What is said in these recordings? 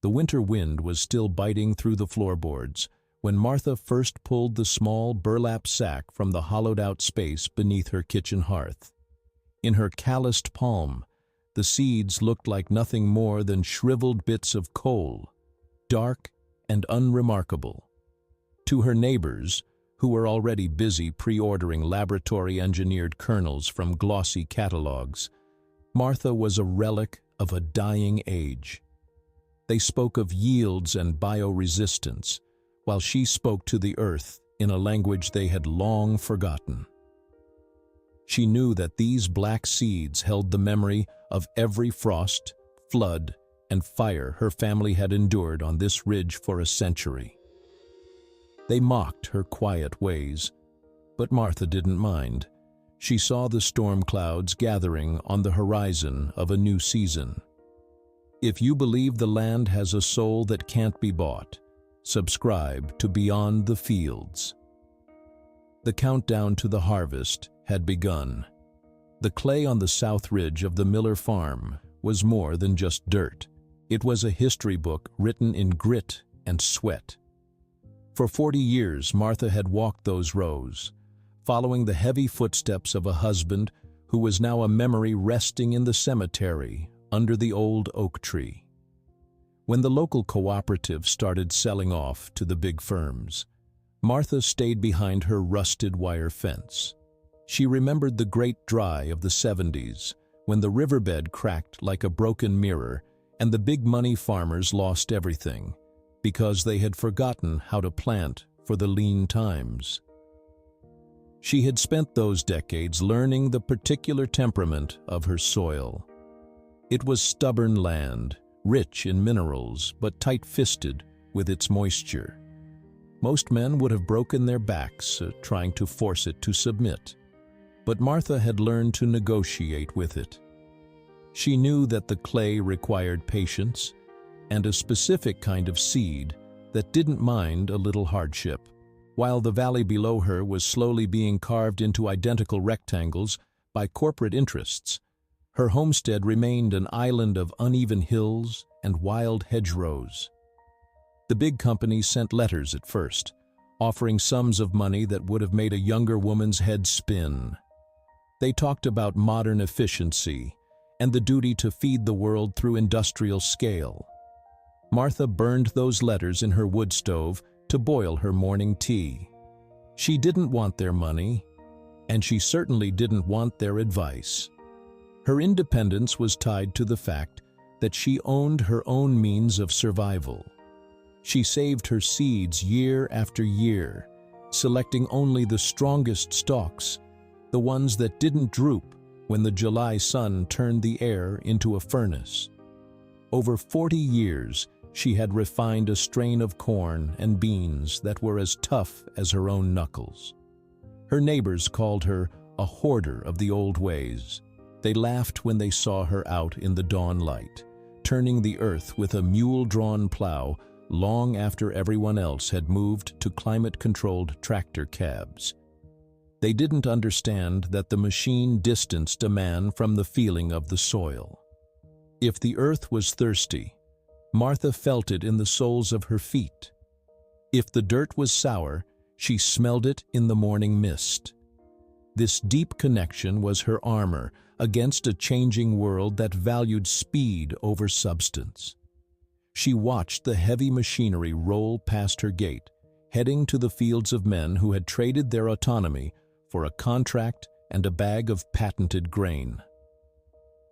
The winter wind was still biting through the floorboards when Martha first pulled the small burlap sack from the hollowed-out space beneath her kitchen hearth. In her calloused palm, the seeds looked like nothing more than shriveled bits of coal, dark and unremarkable. To her neighbors, who were already busy pre-ordering laboratory-engineered kernels from glossy catalogs, Martha was a relic of a dying age. They spoke of yields and bioresistance, while she spoke to the earth in a language they had long forgotten. She knew that these black seeds held the memory of every frost, flood, and fire her family had endured on this ridge for a century. They mocked her quiet ways, but Martha didn't mind. She saw the storm clouds gathering on the horizon of a new season. If you believe the land has a soul that can't be bought, subscribe to Beyond the Fields. The countdown to the harvest had begun. The clay on the south ridge of the Miller farm was more than just dirt. It was a history book written in grit and sweat. For 40 years, Martha had walked those rows, following the heavy footsteps of a husband who was now a memory resting in the cemetery under the old oak tree. When the local cooperative started selling off to the big firms, Martha stayed behind her rusted wire fence. She remembered the great dry of the 70s, when the riverbed cracked like a broken mirror and the big money farmers lost everything because they had forgotten how to plant for the lean times. She had spent those decades learning the particular temperament of her soil. It was stubborn land, rich in minerals but tight-fisted with its moisture. Most men would have broken their backs trying to force it to submit, but Martha had learned to negotiate with it. She knew that the clay required patience and a specific kind of seed that didn't mind a little hardship. While the valley below her was slowly being carved into identical rectangles by corporate interests, her homestead remained an island of uneven hills and wild hedgerows. The big companies sent letters at first, offering sums of money that would have made a younger woman's head spin. They talked about modern efficiency and the duty to feed the world through industrial scale. Martha burned those letters in her wood stove to boil her morning tea. She didn't want their money, and she certainly didn't want their advice. Her independence was tied to the fact that she owned her own means of survival. She saved her seeds year after year, selecting only the strongest stalks, the ones that didn't droop when the July sun turned the air into a furnace. Over 40 years, she had refined a strain of corn and beans that were as tough as her own knuckles. Her neighbors called her a hoarder of the old ways. They laughed when they saw her out in the dawn light, turning the earth with a mule-drawn plow long after everyone else had moved to climate-controlled tractor cabs. They didn't understand that the machine distanced a man from the feeling of the soil. If the earth was thirsty, Martha felt it in the soles of her feet. If the dirt was sour, she smelled it in the morning mist. This deep connection was her armor against a changing world that valued speed over substance. She watched the heavy machinery roll past her gate, heading to the fields of men who had traded their autonomy for a contract and a bag of patented grain.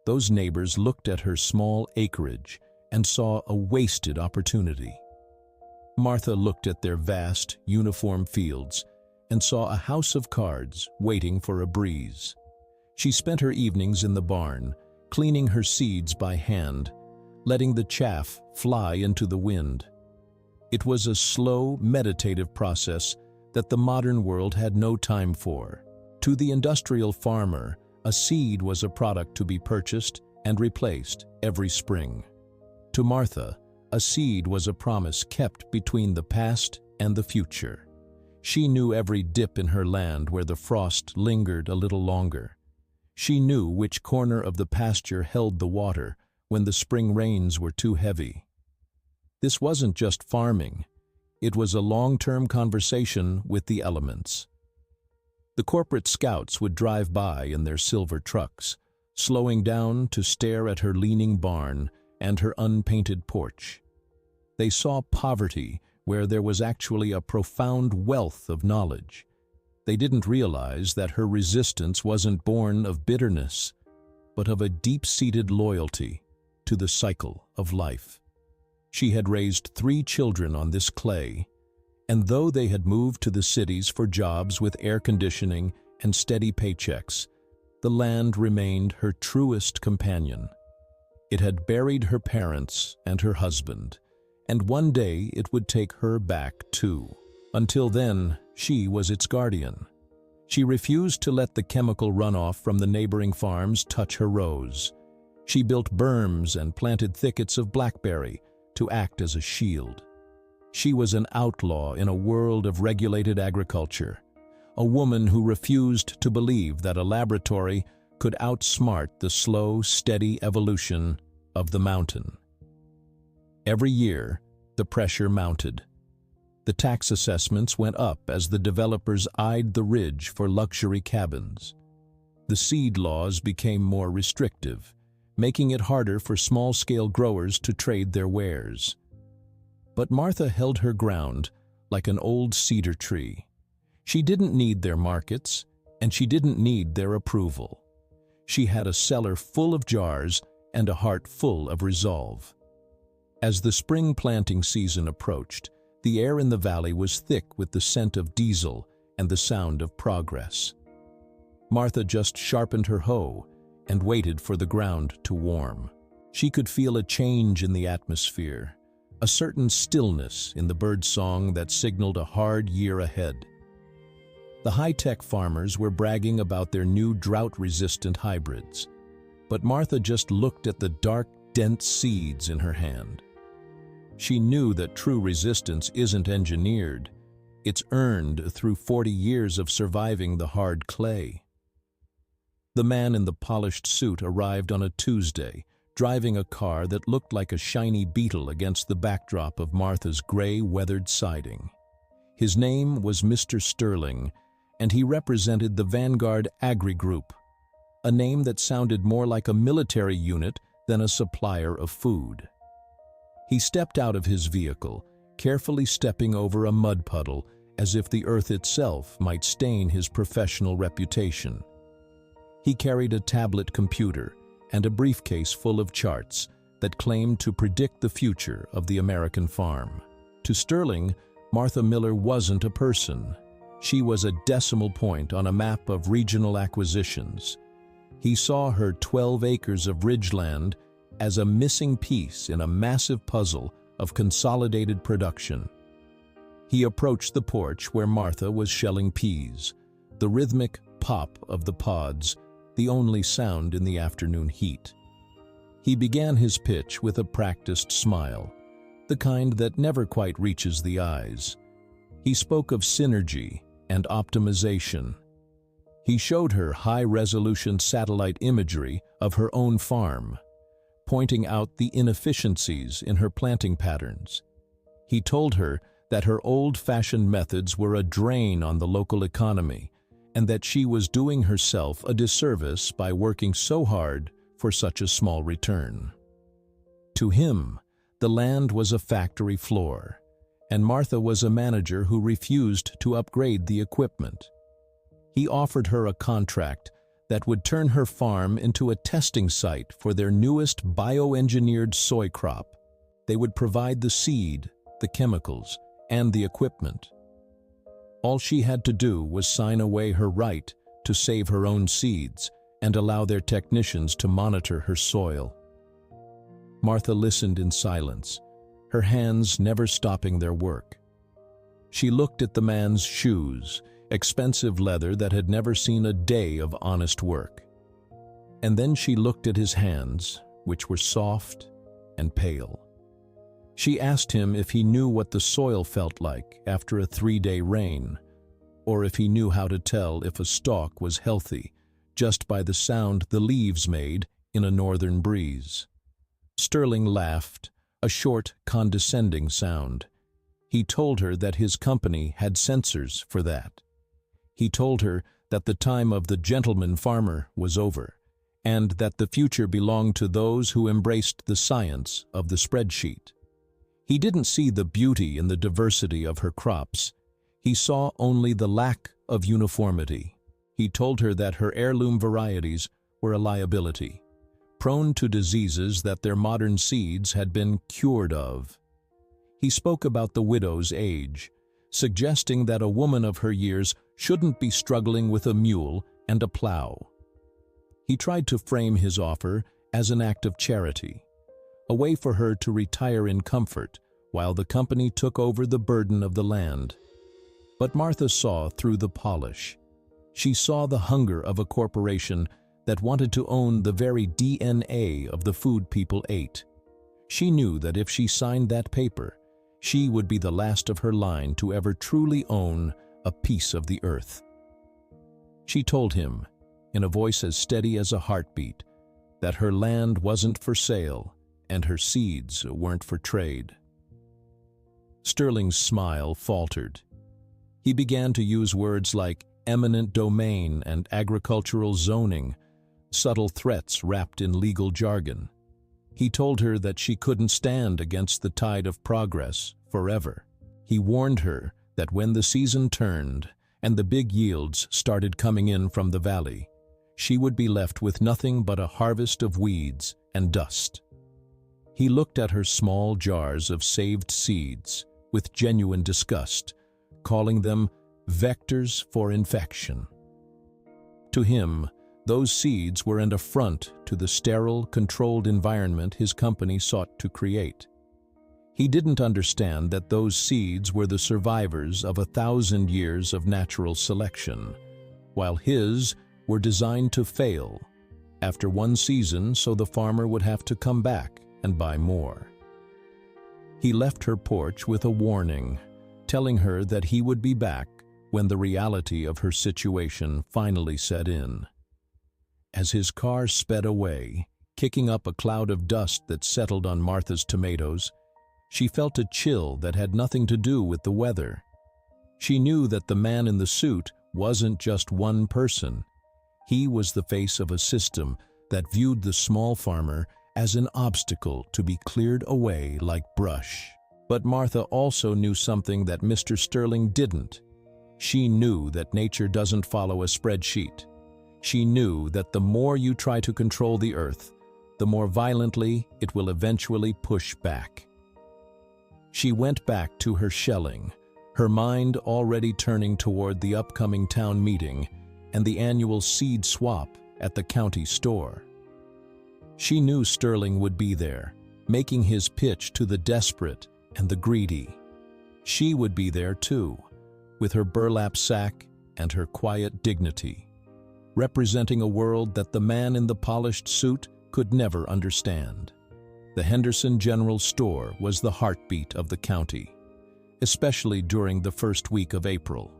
Those neighbors looked at her small acreage and saw a wasted opportunity. Martha looked at their vast, uniform fields and saw a house of cards waiting for a breeze. She spent her evenings in the barn, cleaning her seeds by hand, letting the chaff fly into the wind. It was a slow, meditative process that the modern world had no time for. To the industrial farmer, a seed was a product to be purchased and replaced every spring. To Martha, a seed was a promise kept between the past and the future. She knew every dip in her land where the frost lingered a little longer. She knew which corner of the pasture held the water when the spring rains were too heavy. This wasn't just farming. It was a long-term conversation with the elements. The corporate scouts would drive by in their silver trucks, slowing down to stare at her leaning barn and her unpainted porch. They saw poverty where there was actually a profound wealth of knowledge. They didn't realize that her resistance wasn't born of bitterness, but of a deep-seated loyalty to the cycle of life. She had raised 3 children on this clay, and though they had moved to the cities for jobs with air conditioning and steady paychecks, the land remained her truest companion. It had buried her parents and her husband, and one day it would take her back too. Until then, she was its guardian. She refused to let the chemical runoff from the neighboring farms touch her rows. She built berms and planted thickets of blackberry to act as a shield. She was an outlaw in a world of regulated agriculture, a woman who refused to believe that a laboratory could outsmart the slow, steady evolution of the mountain. Every year, the pressure mounted. The tax assessments went up as the developers eyed the ridge for luxury cabins. The seed laws became more restrictive, making it harder for small-scale growers to trade their wares. But Martha held her ground like an old cedar tree. She didn't need their markets, and she didn't need their approval. She had a cellar full of jars and a heart full of resolve. As the spring planting season approached, the air in the valley was thick with the scent of diesel and the sound of progress. Martha just sharpened her hoe and waited for the ground to warm. She could feel a change in the atmosphere, a certain stillness in the birdsong that signaled a hard year ahead. The high-tech farmers were bragging about their new drought-resistant hybrids, but Martha just looked at the dark, dense seeds in her hand. She knew that true resistance isn't engineered. It's earned through 40 years of surviving the hard clay. The man in the polished suit arrived on a Tuesday, driving a car that looked like a shiny beetle against the backdrop of Martha's gray, weathered siding. His name was Mr. Sterling, and he represented the Vanguard Agri Group, a name that sounded more like a military unit than a supplier of food. He stepped out of his vehicle, carefully stepping over a mud puddle as if the earth itself might stain his professional reputation. He carried a tablet computer and a briefcase full of charts that claimed to predict the future of the American farm. To Sterling, Martha Miller wasn't a person. She was a decimal point on a map of regional acquisitions. He saw her 12 acres of ridgeland as a missing piece in a massive puzzle of consolidated production. He approached the porch where Martha was shelling peas, the rhythmic pop of the pods, the only sound in the afternoon heat. He began his pitch with a practiced smile, the kind that never quite reaches the eyes. He spoke of synergy and optimization. He showed her high-resolution satellite imagery of her own farm, pointing out the inefficiencies in her planting patterns. He told her that her old-fashioned methods were a drain on the local economy and that she was doing herself a disservice by working so hard for such a small return. To him, the land was a factory floor, and Martha was a manager who refused to upgrade the equipment. He offered her a contract that would turn her farm into a testing site for their newest bioengineered soy crop. They would provide the seed, the chemicals, and the equipment. All she had to do was sign away her right to save her own seeds and allow their technicians to monitor her soil. Martha listened in silence, her hands never stopping their work. She looked at the man's shoes, expensive leather that had never seen a day of honest work. And then she looked at his hands, which were soft and pale. She asked him if he knew what the soil felt like after a 3-day rain, or if he knew how to tell if a stalk was healthy just by the sound the leaves made in a northern breeze. Sterling laughed, a short, condescending sound. He told her that his company had sensors for that. He told her that the time of the gentleman farmer was over, and that the future belonged to those who embraced the science of the spreadsheet. He didn't see the beauty in the diversity of her crops. He saw only the lack of uniformity. He told her that her heirloom varieties were a liability, prone to diseases that their modern seeds had been cured of. He spoke about the widow's age, suggesting that a woman of her years shouldn't be struggling with a mule and a plow. He tried to frame his offer as an act of charity, a way for her to retire in comfort while the company took over the burden of the land. But Martha saw through the polish. She saw the hunger of a corporation that wanted to own the very DNA of the food people ate. She knew that if she signed that paper, she would be the last of her line to ever truly own a piece of the earth. She told him, in a voice as steady as a heartbeat, that her land wasn't for sale and her seeds weren't for trade. Sterling's smile faltered. He began to use words like eminent domain and agricultural zoning, subtle threats wrapped in legal jargon. He told her that she couldn't stand against the tide of progress forever. He warned her that when the season turned and the big yields started coming in from the valley, she would be left with nothing but a harvest of weeds and dust. He looked at her small jars of saved seeds with genuine disgust, calling them vectors for infection. To him, those seeds were an affront to the sterile, controlled environment his company sought to create. He didn't understand that those seeds were the survivors of 1,000 years of natural selection, while his were designed to fail after one season so the farmer would have to come back and buy more. He left her porch with a warning, telling her that he would be back when the reality of her situation finally set in. As his car sped away, kicking up a cloud of dust that settled on Martha's tomatoes, she felt a chill that had nothing to do with the weather. She knew that the man in the suit wasn't just one person. He was the face of a system that viewed the small farmer as an obstacle to be cleared away like brush. But Martha also knew something that Mr. Sterling didn't. She knew that nature doesn't follow a spreadsheet. She knew that the more you try to control the earth, the more violently it will eventually push back. She went back to her shelling, her mind already turning toward the upcoming town meeting and the annual seed swap at the county store. She knew Sterling would be there, making his pitch to the desperate and the greedy. She would be there too, with her burlap sack and her quiet dignity, representing a world that the man in the polished suit could never understand. The Henderson General Store was the heartbeat of the county, especially during the first week of April.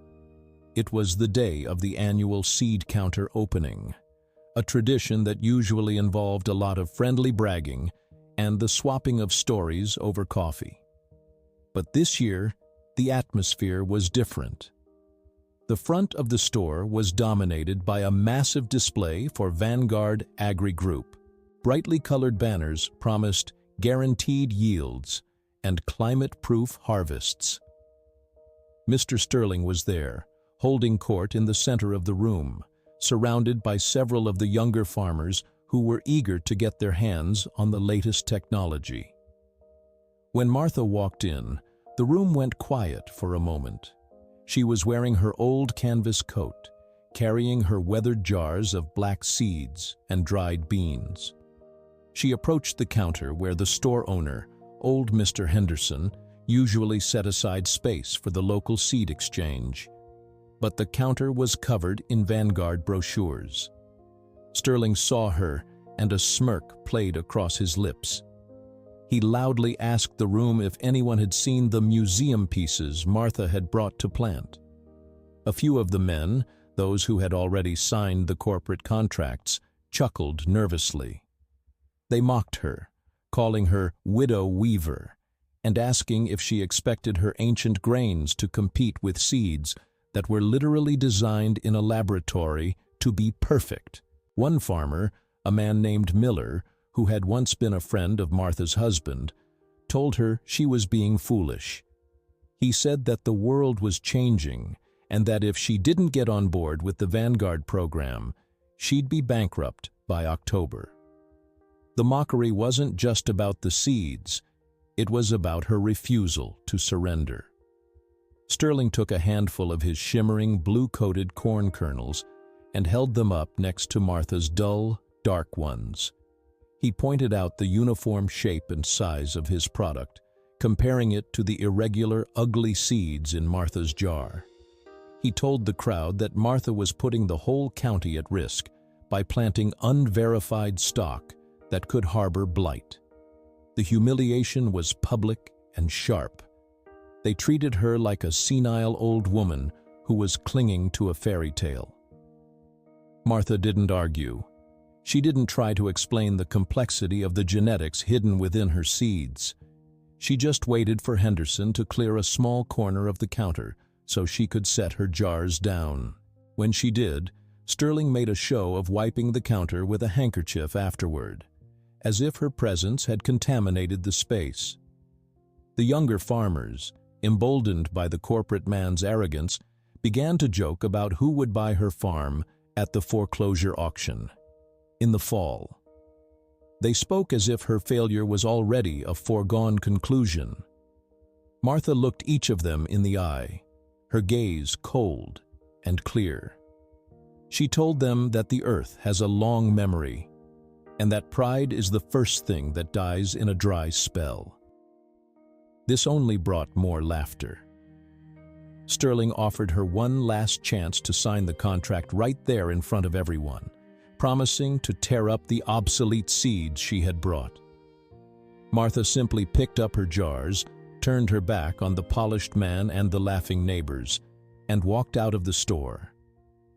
It was the day of the annual seed counter opening, a tradition that usually involved a lot of friendly bragging and the swapping of stories over coffee. But this year, the atmosphere was different. The front of the store was dominated by a massive display for Vanguard Agri Group. Brightly colored banners promised guaranteed yields and climate-proof harvests. Mr. Sterling was there, holding court in the center of the room, surrounded by several of the younger farmers who were eager to get their hands on the latest technology. When Martha walked in, the room went quiet for a moment. She was wearing her old canvas coat, carrying her weathered jars of black seeds and dried beans. She approached the counter where the store owner, old Mr. Henderson, usually set aside space for the local seed exchange. But the counter was covered in Vanguard brochures. Sterling saw her, and a smirk played across his lips. He loudly asked the room if anyone had seen the museum pieces Martha had brought to plant. A few of the men, those who had already signed the corporate contracts, chuckled nervously. They mocked her, calling her Widow Weaver, and asking if she expected her ancient grains to compete with seeds that were literally designed in a laboratory to be perfect. One farmer, a man named Miller, who had once been a friend of Martha's husband, told her she was being foolish. He said that the world was changing and that if she didn't get on board with the Vanguard program, she'd be bankrupt by October. The mockery wasn't just about the seeds, it was about her refusal to surrender. Sterling took a handful of his shimmering blue-coated corn kernels and held them up next to Martha's dull, dark ones. He pointed out the uniform shape and size of his product, comparing it to the irregular, ugly seeds in Martha's jar. He told the crowd that Martha was putting the whole county at risk by planting unverified stock that could harbor blight. The humiliation was public and sharp. They treated her like a senile old woman who was clinging to a fairy tale. Martha didn't argue. She didn't try to explain the complexity of the genetics hidden within her seeds. She just waited for Henderson to clear a small corner of the counter so she could set her jars down. When she did, Sterling made a show of wiping the counter with a handkerchief afterward, as if her presence had contaminated the space. The younger farmers, emboldened by the corporate man's arrogance, began to joke about who would buy her farm at the foreclosure auction in the fall. They spoke as if her failure was already a foregone conclusion. Martha looked each of them in the eye, her gaze cold and clear. She told them that the earth has a long memory, and that pride is the first thing that dies in a dry spell. This only brought more laughter. Sterling offered her one last chance to sign the contract right there in front of everyone, promising to tear up the obsolete seeds she had brought. Martha simply picked up her jars, turned her back on the polished man and the laughing neighbors, and walked out of the store.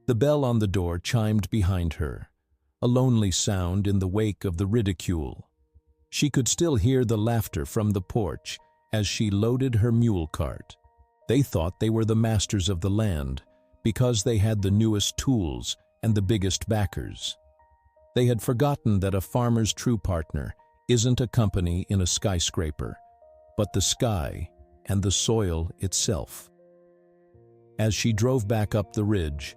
The bell on the door chimed behind her, a lonely sound in the wake of the ridicule. She could still hear the laughter from the porch as she loaded her mule cart. They thought they were the masters of the land because they had the newest tools and the biggest backers. They had forgotten that a farmer's true partner isn't a company in a skyscraper, but the sky and the soil itself. As she drove back up the ridge,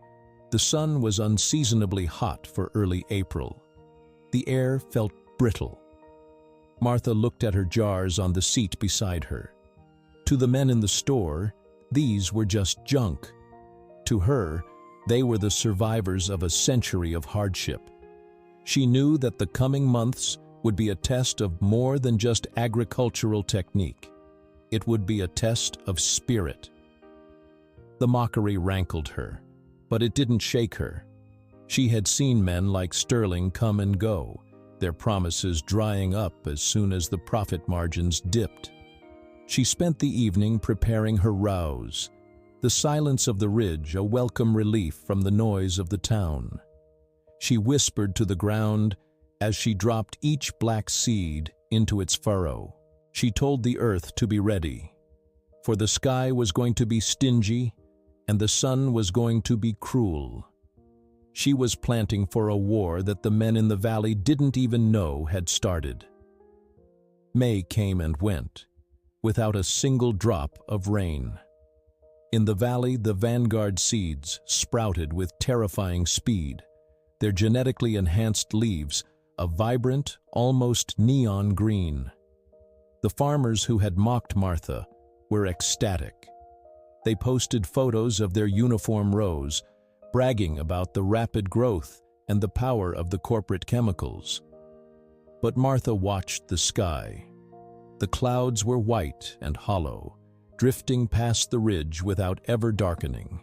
the sun was unseasonably hot for early April. The air felt brittle. Martha looked at her jars on the seat beside her. To the men in the store, these were just junk. To her, they were the survivors of a century of hardship. She knew that the coming months would be a test of more than just agricultural technique. It would be a test of spirit. The mockery rankled her, but it didn't shake her. She had seen men like Sterling come and go, their promises drying up as soon as the profit margins dipped. She spent the evening preparing her rouse, the silence of the ridge a welcome relief from the noise of the town. She whispered to the ground as she dropped each black seed into its furrow. She told the earth to be ready, for the sky was going to be stingy and the sun was going to be cruel. She was planting for a war that the men in the valley didn't even know had started. May came and went, without a single drop of rain. In the valley, the Vanguard seeds sprouted with terrifying speed, their genetically enhanced leaves a vibrant, almost neon green. The farmers who had mocked Martha were ecstatic. They posted photos of their uniform rows, bragging about the rapid growth and the power of the corporate chemicals. But Martha watched the sky. The clouds were white and hollow, drifting past the ridge without ever darkening.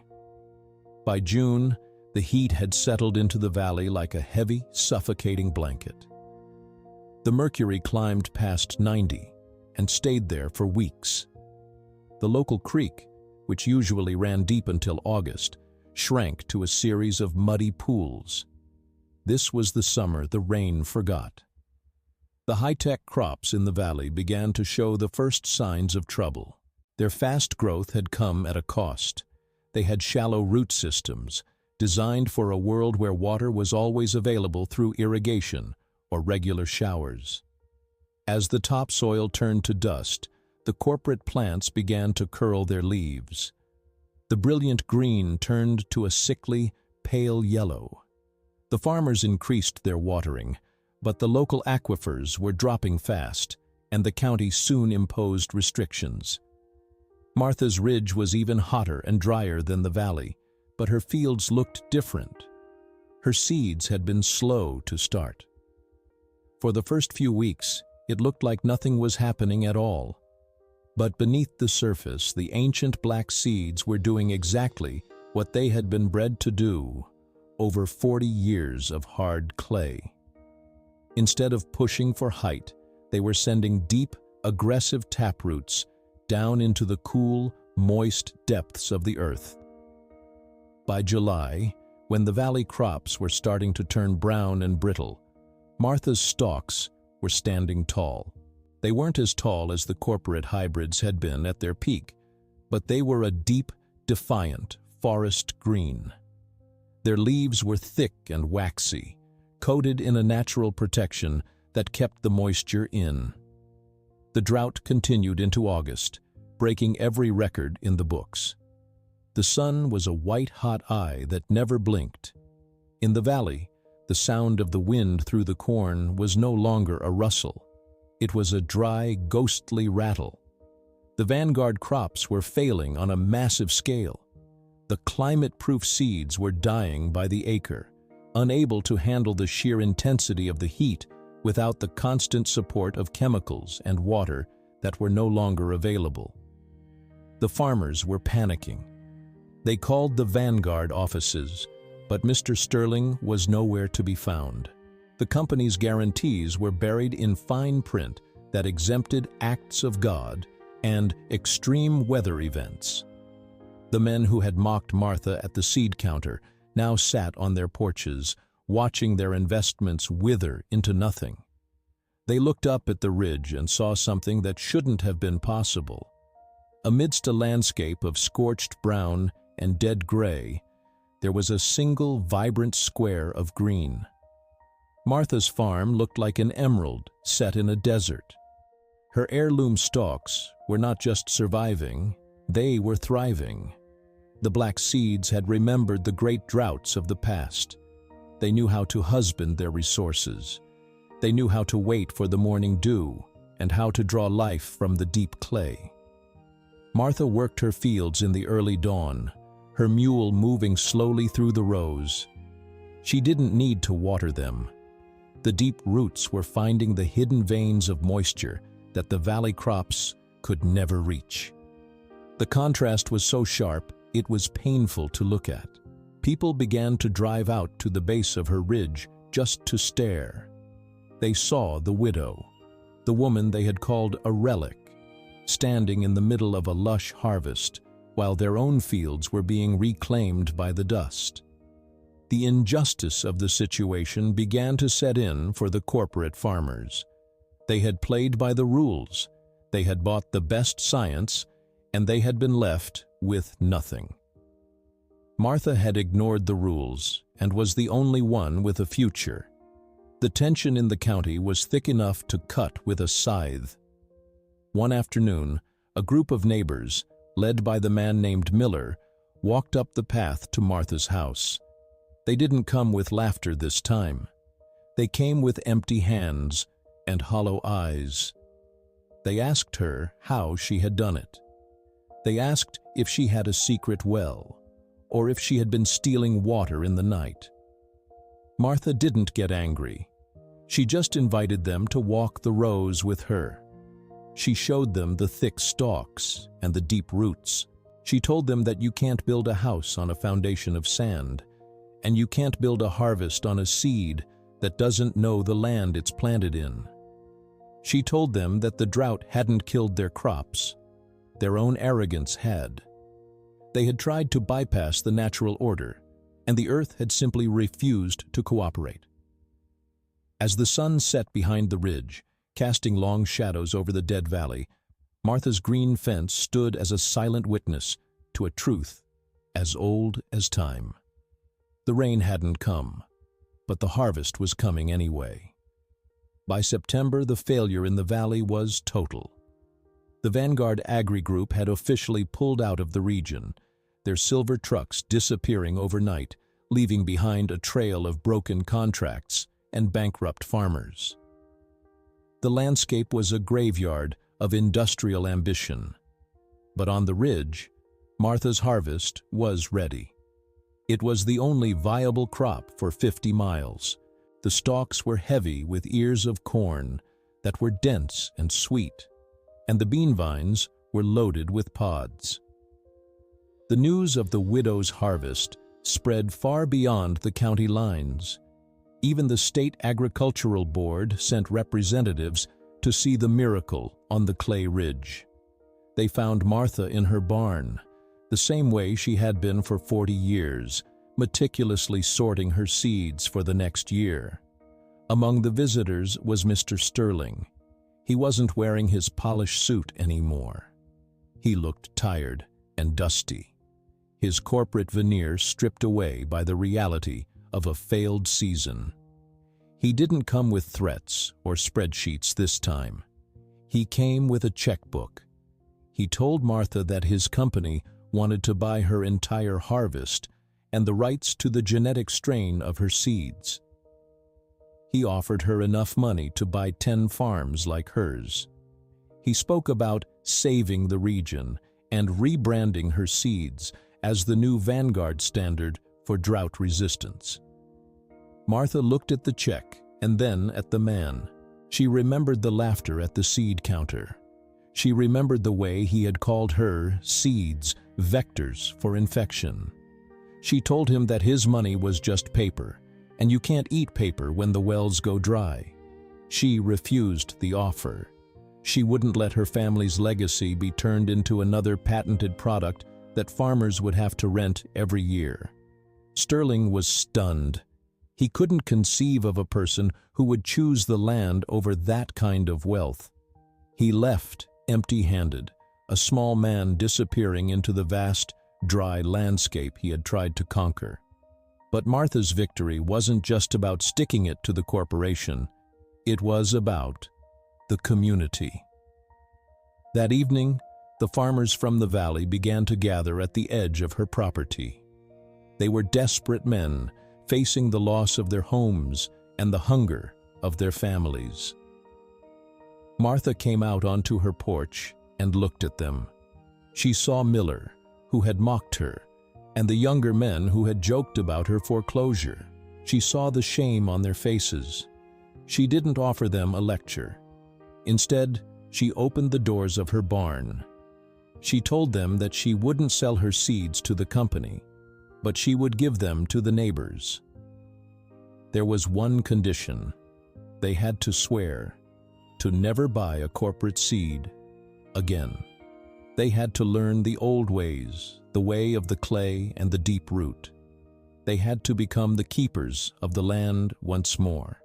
By June, the heat had settled into the valley like a heavy, suffocating blanket. The mercury climbed past 90 and stayed there for weeks. The local creek, which usually ran deep until August, shrank to a series of muddy pools. This was the summer the rain forgot. The high-tech crops in the valley began to show the first signs of trouble. Their fast growth had come at a cost. They had shallow root systems, designed for a world where water was always available through irrigation or regular showers. As the topsoil turned to dust, the corporate plants began to curl their leaves. The brilliant green turned to a sickly, pale yellow. The farmers increased their watering, but the local aquifers were dropping fast, and the county soon imposed restrictions. Martha's ridge was even hotter and drier than the valley, but her fields looked different. Her seeds had been slow to start. For the first few weeks, it looked like nothing was happening at all. But beneath the surface, the ancient black seeds were doing exactly what they had been bred to do over 40 years of hard clay. Instead of pushing for height, they were sending deep, aggressive taproots down into the cool, moist depths of the earth. By July, when the valley crops were starting to turn brown and brittle, Martha's stalks were standing tall. They weren't as tall as the corporate hybrids had been at their peak, but they were a deep, defiant forest green. Their leaves were thick and waxy, coated in a natural protection that kept the moisture in. The drought continued into August, breaking every record in the books. The sun was a white-hot eye that never blinked. In the valley, the sound of the wind through the corn was no longer a rustle. It was a dry, ghostly rattle. The vanguard crops were failing on a massive scale. The climate-proof seeds were dying by the acre, unable to handle the sheer intensity of the heat without the constant support of chemicals and water that were no longer available. The farmers were panicking. They called the Vanguard offices, but Mr. Sterling was nowhere to be found. The company's guarantees were buried in fine print that exempted acts of God and extreme weather events. The men who had mocked Martha at the seed counter now sat on their porches, watching their investments wither into nothing. They looked up at the ridge and saw something that shouldn't have been possible. Amidst a landscape of scorched brown and dead gray, there was a single vibrant square of green. Martha's farm looked like an emerald set in a desert. Her heirloom stalks were not just surviving, they were thriving. The black seeds had remembered the great droughts of the past. They knew how to husband their resources. They knew how to wait for the morning dew and how to draw life from the deep clay. Martha worked her fields in the early dawn, her mule moving slowly through the rows. She didn't need to water them. The deep roots were finding the hidden veins of moisture that the valley crops could never reach. The contrast was so sharp, it was painful to look at. People began to drive out to the base of her ridge just to stare. They saw the widow, the woman they had called a relic, standing in the middle of a lush harvest while their own fields were being reclaimed by the dust. The injustice of the situation began to set in for the corporate farmers. They had played by the rules, they had bought the best science, and they had been left with nothing. Martha had ignored the rules and was the only one with a future. The tension in the county was thick enough to cut with a scythe. One afternoon, a group of neighbors, led by the man named Miller, walked up the path to Martha's house. They didn't come with laughter this time. They came with empty hands and hollow eyes. They asked her how she had done it. They asked if she had a secret well, or if she had been stealing water in the night. Martha didn't get angry. She just invited them to walk the rows with her. She showed them the thick stalks and the deep roots. She told them that you can't build a house on a foundation of sand, and you can't build a harvest on a seed that doesn't know the land it's planted in. She told them that the drought hadn't killed their crops. Their own arrogance had. They had tried to bypass the natural order, and the earth had simply refused to cooperate. As the sun set behind the ridge, casting long shadows over the dead valley, Martha's green fence stood as a silent witness to a truth as old as time. The rain hadn't come, but the harvest was coming anyway. By September, the failure in the valley was total. The Vanguard Agri Group had officially pulled out of the region, their silver trucks disappearing overnight, leaving behind a trail of broken contracts and bankrupt farmers. The landscape was a graveyard of industrial ambition. But on the ridge, Martha's harvest was ready. It was the only viable crop for 50 miles. The stalks were heavy with ears of corn that were dense and sweet, and the bean vines were loaded with pods. The news of the widow's harvest spread far beyond the county lines. Even the State Agricultural Board sent representatives to see the miracle on the clay ridge. They found Martha in her barn, the same way she had been for 40 years, meticulously sorting her seeds for the next year. Among the visitors was Mr. Sterling. He wasn't wearing his polished suit anymore. He looked tired and dusty, his corporate veneer stripped away by the reality of a failed season. He didn't come with threats or spreadsheets this time. He came with a checkbook. He told Martha that his company wanted to buy her entire harvest and the rights to the genetic strain of her seeds. He offered her enough money to buy 10 farms like hers. He spoke about saving the region and rebranding her seeds as the new Vanguard standard for drought resistance. Martha looked at the check and then at the man. She remembered the laughter at the seed counter. She remembered the way he had called her seeds, vectors for infection. She told him that his money was just paper, and you can't eat paper when the wells go dry. She refused the offer. She wouldn't let her family's legacy be turned into another patented product that farmers would have to rent every year. Sterling was stunned. He couldn't conceive of a person who would choose the land over that kind of wealth. He left empty-handed, a small man disappearing into the vast, dry landscape he had tried to conquer. But Martha's victory wasn't just about sticking it to the corporation. It was about the community. That evening, the farmers from the valley began to gather at the edge of her property. They were desperate men, facing the loss of their homes and the hunger of their families. Martha came out onto her porch and looked at them. She saw Miller, who had mocked her, and the younger men who had joked about her foreclosure. She saw the shame on their faces. She didn't offer them a lecture. Instead, she opened the doors of her barn. She told them that she wouldn't sell her seeds to the company, but she would give them to the neighbors. There was one condition. They had to swear to never buy a corporate seed again. They had to learn the old ways, the way of the clay and the deep root. They had to become the keepers of the land once more.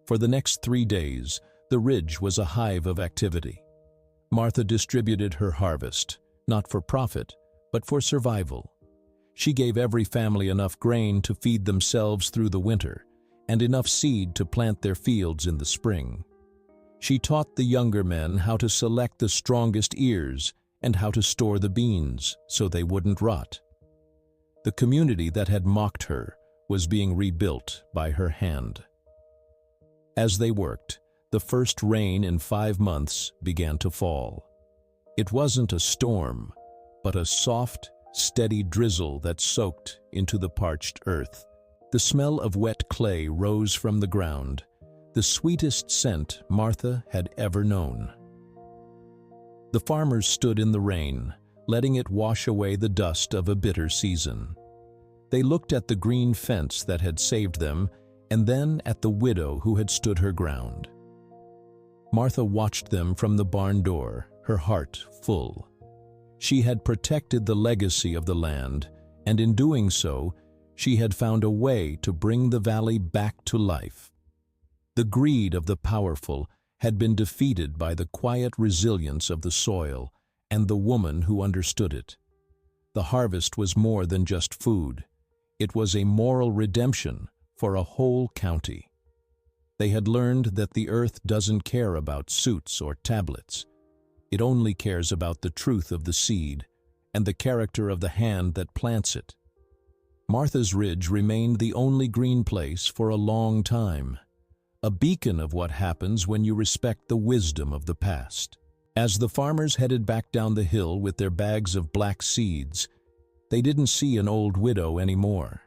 For the next 3 days, the ridge was a hive of activity. Martha distributed her harvest, not for profit, but for survival. She gave every family enough grain to feed themselves through the winter, and enough seed to plant their fields in the spring. She taught the younger men how to select the strongest ears and how to store the beans so they wouldn't rot. The community that had mocked her was being rebuilt by her hand. As they worked, the first rain in 5 months began to fall. It wasn't a storm, but a soft, steady drizzle that soaked into the parched earth. The smell of wet clay rose from the ground, the sweetest scent Martha had ever known. The farmers stood in the rain, letting it wash away the dust of a bitter season. They looked at the green fence that had saved them, and then at the widow who had stood her ground. Martha watched them from the barn door, her heart full. She had protected the legacy of the land, and in doing so, she had found a way to bring the valley back to life. The greed of the powerful had been defeated by the quiet resilience of the soil and the woman who understood it. The harvest was more than just food. It was a moral redemption for a whole county. They had learned that the earth doesn't care about suits or tablets. It only cares about the truth of the seed and the character of the hand that plants it. Martha's Ridge remained the only green place for a long time, a beacon of what happens when you respect the wisdom of the past. As the farmers headed back down the hill with their bags of black seeds, they didn't see an old widow anymore.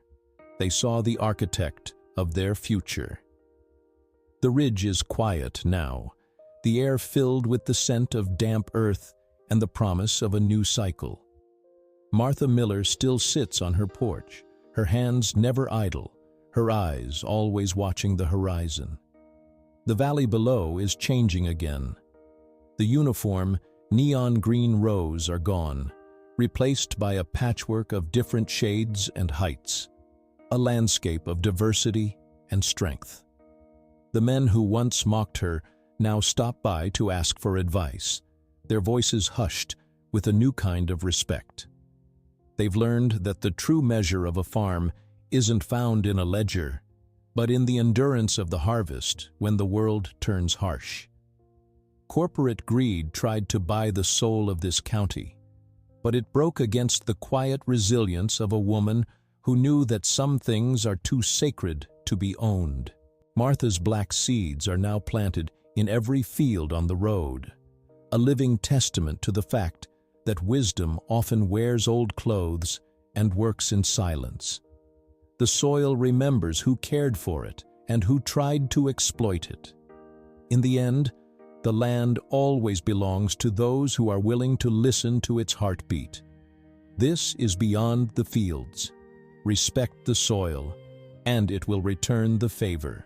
They saw the architect of their future. The ridge is quiet now, the air filled with the scent of damp earth and the promise of a new cycle. Martha Miller still sits on her porch, her hands never idle, her eyes always watching the horizon. The valley below is changing again. The uniform, neon green rows are gone, replaced by a patchwork of different shades and heights, a landscape of diversity and strength. The men who once mocked her now stop by to ask for advice, their voices hushed with a new kind of respect. They've learned that the true measure of a farm isn't found in a ledger, but in the endurance of the harvest when the world turns harsh. Corporate greed tried to buy the soul of this county, but it broke against the quiet resilience of a woman who knew that some things are too sacred to be owned. Martha's black seeds are now planted in every field on the road, a living testament to the fact that wisdom often wears old clothes and works in silence. The soil remembers who cared for it and who tried to exploit it. In the end, the land always belongs to those who are willing to listen to its heartbeat. This is beyond the fields. Respect the soil, and it will return the favor.